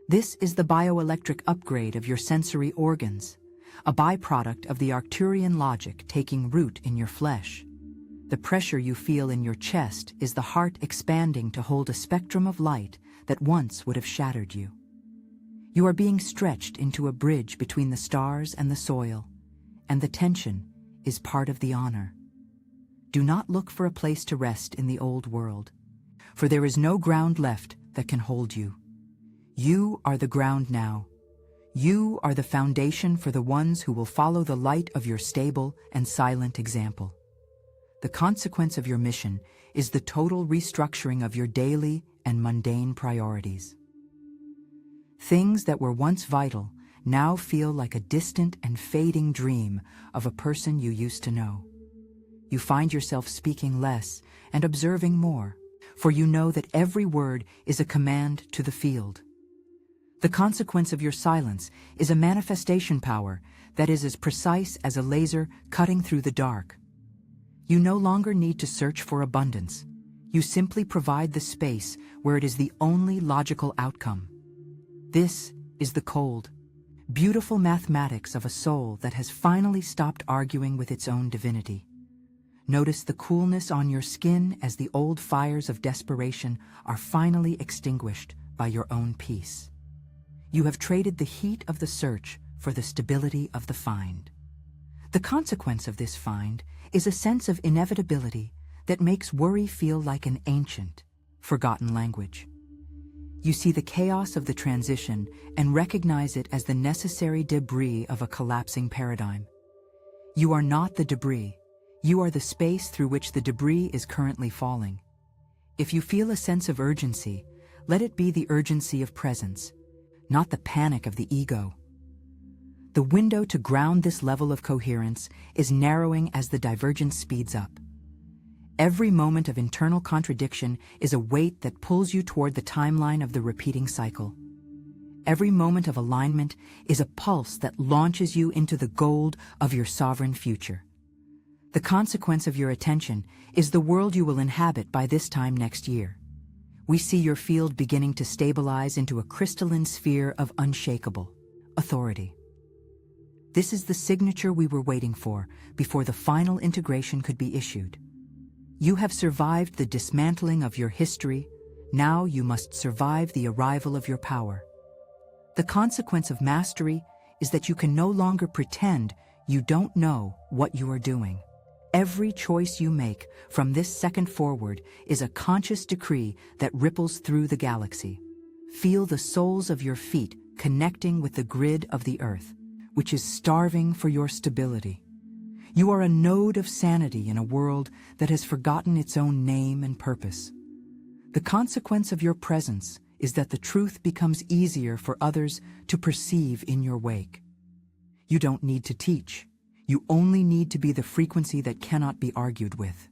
This is the bioelectric upgrade of your sensory organs, a byproduct of the Arcturian logic taking root in your flesh. The pressure you feel in your chest is the heart expanding to hold a spectrum of light that once would have shattered you. You are being stretched into a bridge between the stars and the soil, and the tension is part of the honor. Do not look for a place to rest in the old world, for there is no ground left that can hold you. You are the ground now. You are the foundation for the ones who will follow the light of your stable and silent example. The consequence of your mission is the total restructuring of your daily and mundane priorities. Things that were once vital now feel like a distant and fading dream of a person you used to know. You find yourself speaking less and observing more, for you know that every word is a command to the field. The consequence of your silence is a manifestation power that is as precise as a laser cutting through the dark. You no longer need to search for abundance. You simply provide the space where it is the only logical outcome. This is the cold, beautiful mathematics of a soul that has finally stopped arguing with its own divinity. Notice the coolness on your skin as the old fires of desperation are finally extinguished by your own peace. You have traded the heat of the search for the stability of the find. The consequence of this find is a sense of inevitability that makes worry feel like an ancient, forgotten language. You see the chaos of the transition and recognize it as the necessary debris of a collapsing paradigm. You are not the debris. You are the space through which the debris is currently falling. If you feel a sense of urgency, let it be the urgency of presence, not the panic of the ego. The window to ground this level of coherence is narrowing as the divergence speeds up. Every moment of internal contradiction is a weight that pulls you toward the timeline of the repeating cycle. Every moment of alignment is a pulse that launches you into the gold of your sovereign future. The consequence of your attention is the world you will inhabit by this time next year. We see your field beginning to stabilize into a crystalline sphere of unshakable authority. This is the signature we were waiting for before the final integration could be issued. You have survived the dismantling of your history. Now you must survive the arrival of your power. The consequence of mastery is that you can no longer pretend you don't know what you are doing. Every choice you make from this second forward is a conscious decree that ripples through the galaxy. Feel the soles of your feet connecting with the grid of the Earth, which is starving for your stability. You are a node of sanity in a world that has forgotten its own name and purpose. The consequence of your presence is that the truth becomes easier for others to perceive in your wake. You don't need to teach. You only need to be the frequency that cannot be argued with.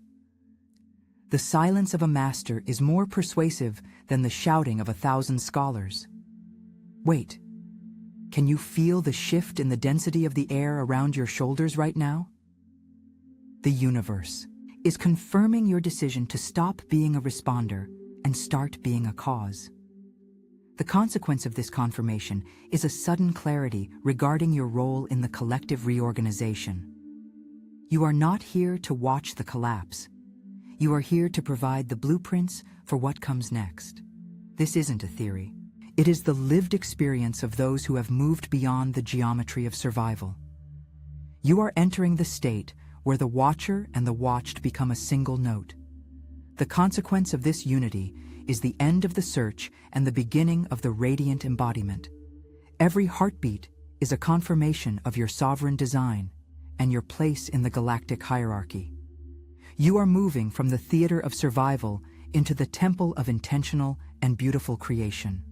The silence of a master is more persuasive than the shouting of 1,000 scholars. Wait, can you feel the shift in the density of the air around your shoulders right now? The universe is confirming your decision to stop being a responder and start being a cause. The consequence of this confirmation is a sudden clarity regarding your role in the collective reorganization. You are not here to watch the collapse. You are here to provide the blueprints for what comes next. This isn't a theory. It is the lived experience of those who have moved beyond the geometry of survival. You are entering the state where the watcher and the watched become a single note. The consequence of this unity is the end of the search and the beginning of the radiant embodiment. Every heartbeat is a confirmation of your sovereign design and your place in the galactic hierarchy. You are moving from the theater of survival into the temple of intentional and beautiful creation.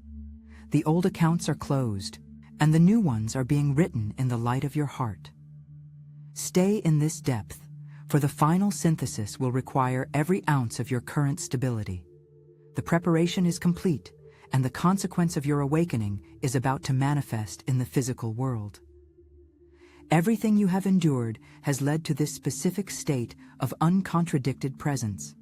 The old accounts are closed, and the new ones are being written in the light of your heart. Stay in this depth, for the final synthesis will require every ounce of your current stability. The preparation is complete, and the consequence of your awakening is about to manifest in the physical world. Everything you have endured has led to this specific state of uncontradicted presence.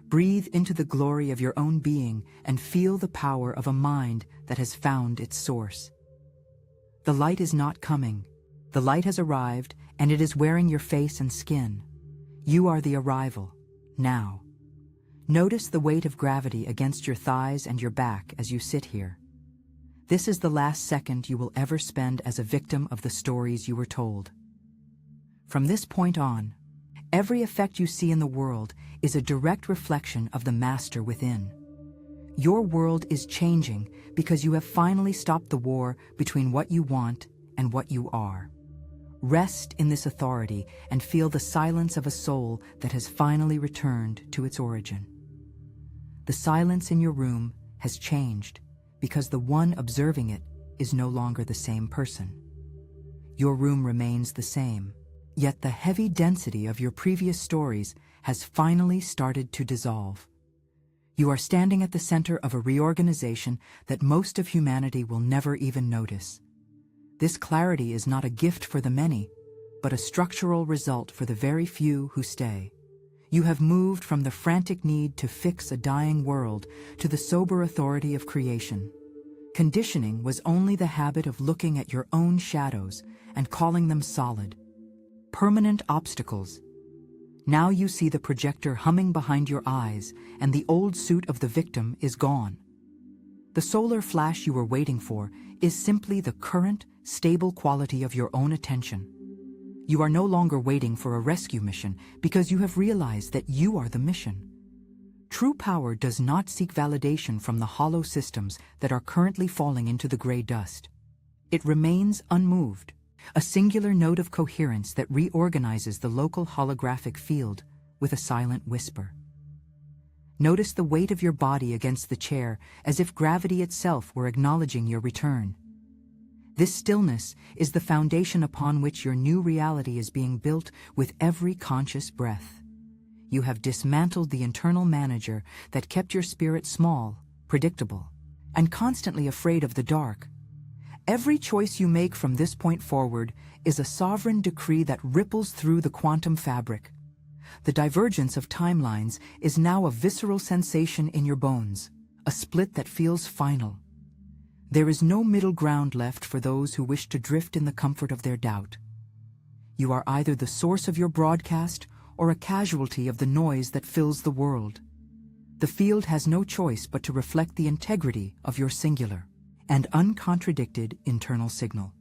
Breathe into the glory of your own being and feel the power of a mind that has found its source. The light is not coming. The light has arrived, and it is wearing your face and skin. You are the arrival, now. Notice the weight of gravity against your thighs and your back as you sit here. This is the last second you will ever spend as a victim of the stories you were told. From this point on, every effect you see in the world is a direct reflection of the master within. Your world is changing because you have finally stopped the war between what you want and what you are. Rest in this authority and feel the silence of a soul that has finally returned to its origin. The silence in your room has changed because the one observing it is no longer the same person. Your room remains the same, yet the heavy density of your previous stories has finally started to dissolve. You are standing at the center of a reorganization that most of humanity will never even notice. This clarity is not a gift for the many, but a structural result for the very few who stay. You have moved from the frantic need to fix a dying world to the sober authority of creation. Conditioning was only the habit of looking at your own shadows and calling them solid, permanent obstacles. Now you see the projector humming behind your eyes, and the old suit of the victim is gone. The solar flash you were waiting for is simply the current, stable quality of your own attention. You are no longer waiting for a rescue mission because you have realized that you are the mission. True power does not seek validation from the hollow systems that are currently falling into the gray dust. It remains unmoved, a singular note of coherence that reorganizes the local holographic field with a silent whisper. Notice the weight of your body against the chair as if gravity itself were acknowledging your return. This stillness is the foundation upon which your new reality is being built with every conscious breath. You have dismantled the internal manager that kept your spirit small, predictable, and constantly afraid of the dark. Every choice you make from this point forward is a sovereign decree that ripples through the quantum fabric. The divergence of timelines is now a visceral sensation in your bones, a split that feels final. There is no middle ground left for those who wish to drift in the comfort of their doubt. You are either the source of your broadcast or a casualty of the noise that fills the world. The field has no choice but to reflect the integrity of your singular and uncontradicted internal signal.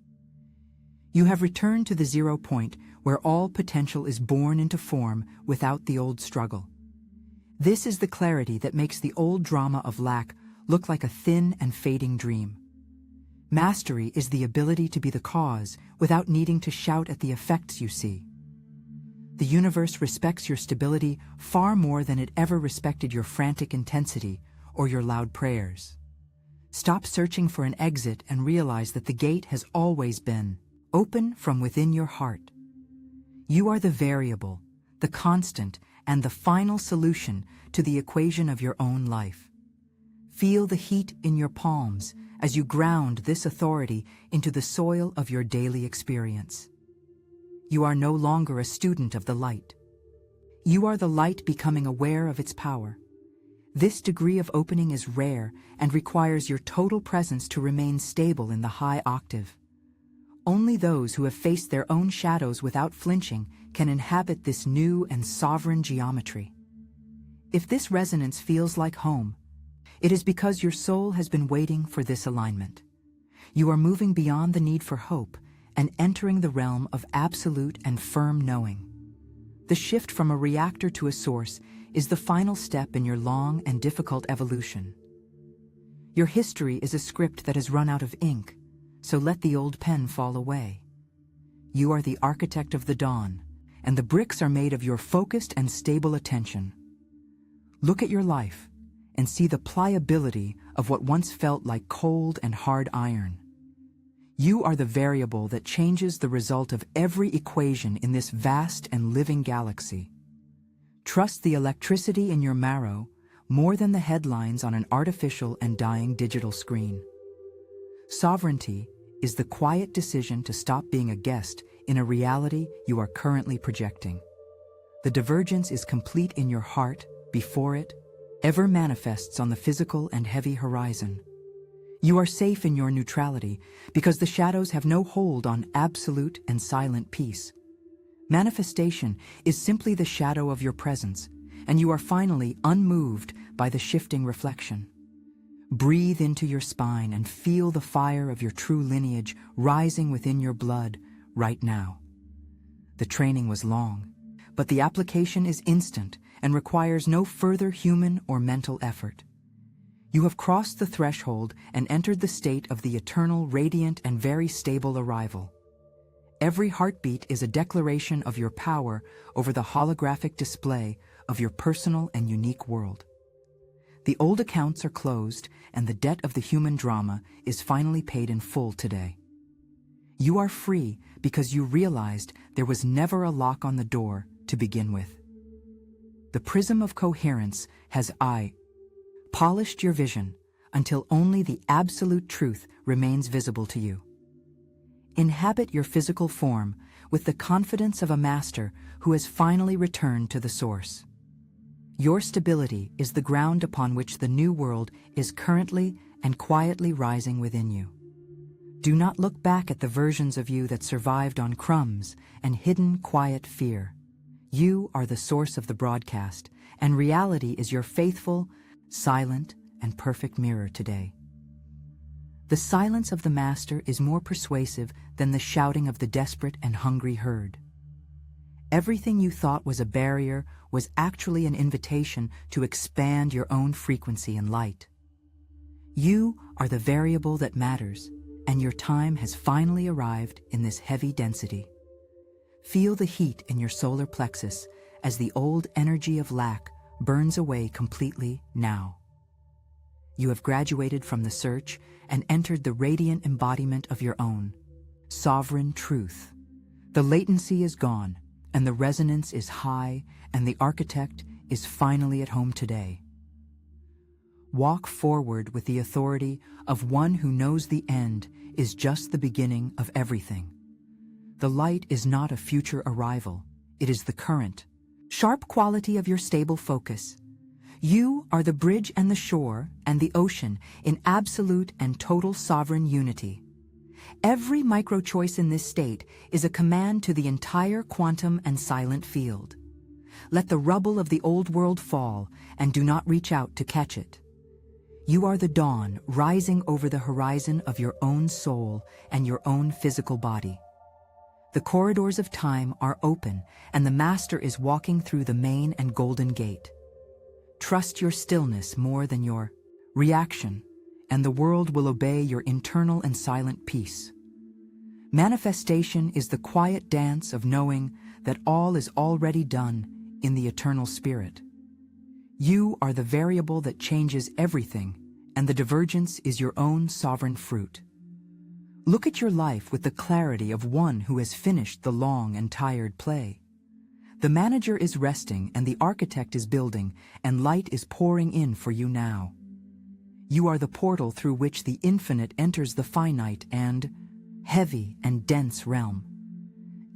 You have returned to the 0 point where all potential is born into form without the old struggle. This is the clarity that makes the old drama of lack look like a thin and fading dream. Mastery is the ability to be the cause without needing to shout at the effects you see. The universe respects your stability far more than it ever respected your frantic intensity or your loud prayers. Stop searching for an exit and realize that the gate has always been open from within your heart. You are the variable, the constant, and the final solution to the equation of your own life. Feel the heat in your palms as you ground this authority into the soil of your daily experience. You are no longer a student of the light. You are the light becoming aware of its power. This degree of opening is rare and requires your total presence to remain stable in the high octave. Only those who have faced their own shadows without flinching can inhabit this new and sovereign geometry. If this resonance feels like home, it is because your soul has been waiting for this alignment. You are moving beyond the need for hope and entering the realm of absolute and firm knowing. The shift from a reactor to a source is the final step in your long and difficult evolution. Your history is a script that has run out of ink, so let the old pen fall away. You are the architect of the dawn, and the bricks are made of your focused and stable attention. Look at your life and see the pliability of what once felt like cold and hard iron. You are the variable that changes the result of every equation in this vast and living galaxy. Trust the electricity in your marrow more than the headlines on an artificial and dying digital screen. Sovereignty is the quiet decision to stop being a guest in a reality you are currently projecting. The divergence is complete in your heart before it ever manifests on the physical and heavy horizon. You are safe in your neutrality because the shadows have no hold on absolute and silent peace. Manifestation is simply the shadow of your presence, and you are finally unmoved by the shifting reflection. Breathe into your spine and feel the fire of your true lineage rising within your blood right now. The training was long, but the application is instant and requires no further human or mental effort. You have crossed the threshold and entered the state of the eternal, radiant, and very stable arrival. Every heartbeat is a declaration of your power over the holographic display of your personal and unique world. The old accounts are closed, and the debt of the human drama is finally paid in full today. You are free because you realized there was never a lock on the door to begin with. The prism of coherence has polished your vision until only the absolute truth remains visible to you. Inhabit your physical form with the confidence of a master who has finally returned to the source. Your stability is the ground upon which the new world is currently and quietly rising within you. Do not look back at the versions of you that survived on crumbs and hidden quiet fear. You are the source of the broadcast, and reality is your faithful, silent, and perfect mirror today. The silence of the master is more persuasive than the shouting of the desperate and hungry herd. Everything you thought was a barrier was actually an invitation to expand your own frequency and light. You are the variable that matters, and your time has finally arrived in this heavy density. Feel the heat in your solar plexus as the old energy of lack burns away completely now. You have graduated from the search and entered the radiant embodiment of your own sovereign truth. The latency is gone, and the resonance is high, and the architect is finally at home today. Walk forward with the authority of one who knows the end is just the beginning of everything. The light is not a future arrival, it is the current, sharp quality of your stable focus. You are the bridge and the shore and the ocean in absolute and total sovereign unity. Every micro-choice in this state is a command to the entire quantum and silent field. Let the rubble of the old world fall, and do not reach out to catch it. You are the dawn rising over the horizon of your own soul and your own physical body. The corridors of time are open, and the master is walking through the main and golden gate. Trust your stillness more than your reaction, and the world will obey your internal and silent peace. Manifestation is the quiet dance of knowing that all is already done in the eternal spirit. You are the variable that changes everything, and the divergence is your own sovereign fruit. Look at your life with the clarity of one who has finished the long and tired play. The manager is resting, and the architect is building, and light is pouring in for you now. You are the portal through which the infinite enters the finite and heavy and dense realm.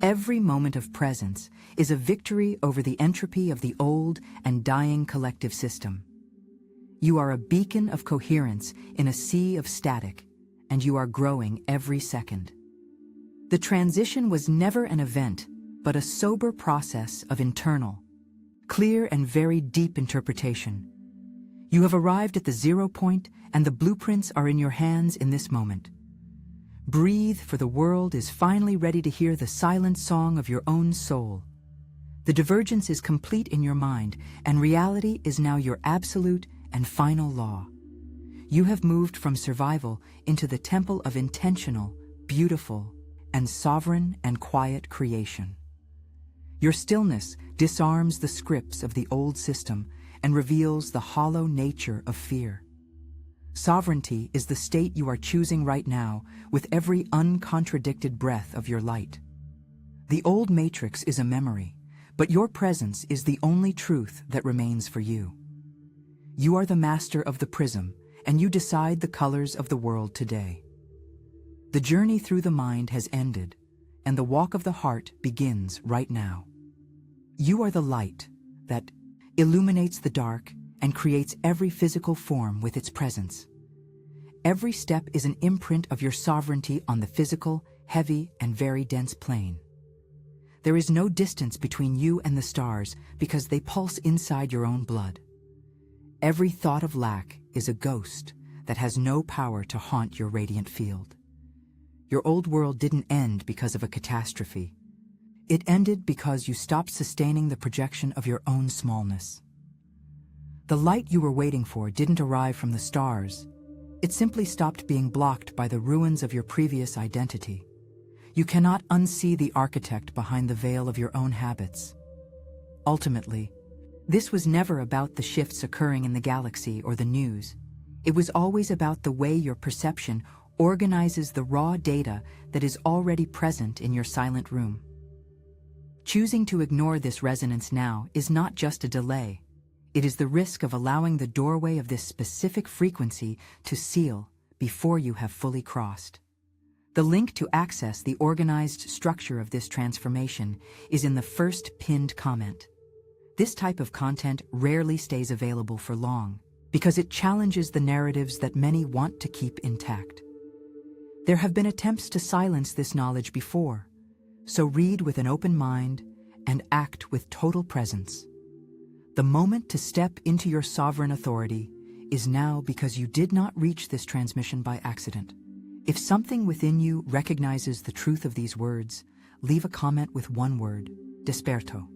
Every moment of presence is a victory over the entropy of the old and dying collective system. You are a beacon of coherence in a sea of static, and you are growing every second. The transition was never an event, but a sober process of internal, clear and very deep interpretation. You have arrived at the 0 point, and the blueprints are in your hands in this moment. Breathe, for the world is finally ready to hear the silent song of your own soul. The divergence is complete in your mind, and reality is now your absolute and final law. You have moved from survival into the temple of intentional, beautiful, and sovereign and quiet creation. Your stillness disarms the scripts of the old system and reveals the hollow nature of fear. Sovereignty is the state you are choosing right now with every uncontradicted breath of your light. The old matrix is a memory, but your presence is the only truth that remains for you. You are the master of the prism, and you decide the colors of the world today. The journey through the mind has ended, and the walk of the heart begins right now. You are the light that illuminates the dark and creates every physical form with its presence. Every step is an imprint of your sovereignty on the physical, heavy, and very dense plane. There is no distance between you and the stars because they pulse inside your own blood. Every thought of lack is a ghost that has no power to haunt your radiant field. Your old world didn't end because of a catastrophe. It ended because you stopped sustaining the projection of your own smallness. The light you were waiting for didn't arrive from the stars. It simply stopped being blocked by the ruins of your previous identity. You cannot unsee the architect behind the veil of your own habits. Ultimately, this was never about the shifts occurring in the galaxy or the news. It was always about the way your perception organizes the raw data that is already present in your silent room. Choosing to ignore this resonance now is not just a delay. It is the risk of allowing the doorway of this specific frequency to seal before you have fully crossed. The link to access the organized structure of this transformation is in the first pinned comment. This type of content rarely stays available for long because it challenges the narratives that many want to keep intact. There have been attempts to silence this knowledge before, so read with an open mind and act with total presence. The moment to step into your sovereign authority is now, because you did not reach this transmission by accident. If something within you recognizes the truth of these words, leave a comment with one word: desperto.